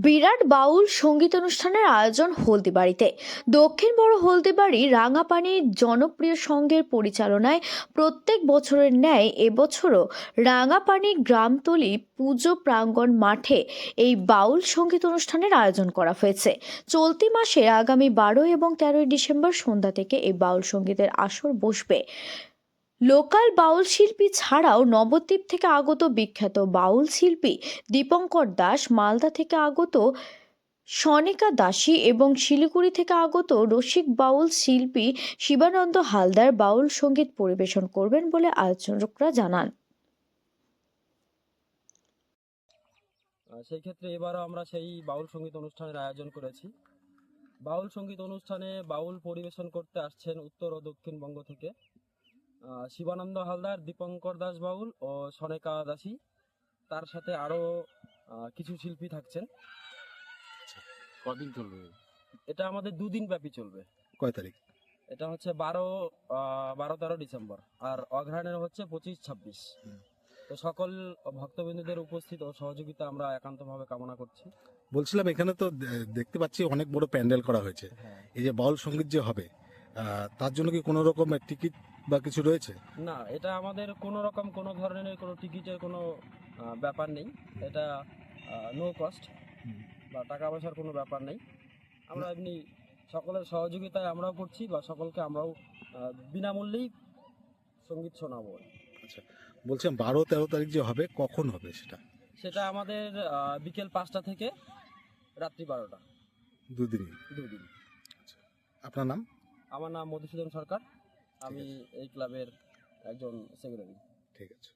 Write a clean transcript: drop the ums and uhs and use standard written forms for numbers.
বিরাট বাউল সঙ্গীত অনুষ্ঠানের আয়োজন হলদিবাড়িতে। দক্ষিণ বড় হলদিবাড়ি রাঙাপানির জনপ্রিয় সঙ্গের পরিচালনায় প্রত্যেক বছরের ন্যায় এবছরও রাঙাপানি গ্রামতলী পুজো প্রাঙ্গণ মাঠে এই বাউল সঙ্গীত অনুষ্ঠানের আয়োজন করা হয়েছে। চলতি মাসের আগামী 12 এবং 13 ডিসেম্বর সন্ধ্যা থেকে এই বাউল সঙ্গীতের আসর বসবে। লোকাল বাউল শিল্পী ছাড়াও নবদ্বীপ থেকে আগত বিখ্যাত বাউল শিল্পী দীপঙ্কর দাস, মালদা থেকে আগত সনেকা দাসী এবং শিলিগুড়ি থেকে আগত রসিক বাউল শিল্পী শিবানন্দ হালদার বাউল সঙ্গীত পরিবেশন করবেন বলে আয়োজকরা জানান। সেই ক্ষেত্রে এবারও আমরা সেই বাউল সঙ্গীত অনুষ্ঠানের আয়োজন করেছি। বাউল সঙ্গীত অনুষ্ঠানে বাউল পরিবেশন করতে আসছেন উত্তর ও দক্ষিণবঙ্গ থেকে শিবানন্দ হালদার, দীপঙ্কর দাস বাউল ও সনেকা দাসী। তার সাথে আরও কিছু শিল্পী থাকছেন। কদিন চলবে এটা আমাদের 2 দিন ব্যাপী চলবে। কয় তারিখ? এটা হচ্ছে 12-13 ডিসেম্বর, আর অঘ্রাণের হচ্ছে 25-26। তো সকল ভক্তবৃন্দদের উপস্থিত ও সহযোগিতা আমরা একান্তভাবে কামনা করছি। বলছিলাম এখানে তো দেখতে পাচ্ছি অনেক বড় প্যান্ডেল করা হয়েছে। এই যে বাউল সঙ্গীত যে হবে তার জন্য কি কোনো রকমের টিকিট বা কিছু রয়েছে? না, এটা আমাদের কোনো রকম কোনো ধরনের কোনো টিকিটের কোনো ব্যাপার নেই। এটা নো কস্ট বা টাকা পয়সার কোনো ব্যাপার নেই। আমরা এমনি সকলের সহযোগিতায় আমরাও করছি বা সকলকে আমরাও বিনামূল্যেই সঙ্গীত শোনাবো। আচ্ছা, বলছিলাম 12-13 তারিখ যে হবে কখন হবে সেটা? সেটা আমাদের বিকেল 5টা থেকে রাত্রি 12টা, 2 দিনই। 2 দিন। আচ্ছা, আপনার নাম? আমার নাম মধুসূদন সরকার, আমি এই ক্লাবের একজন সেক্রেটারি। ঠিক আছে।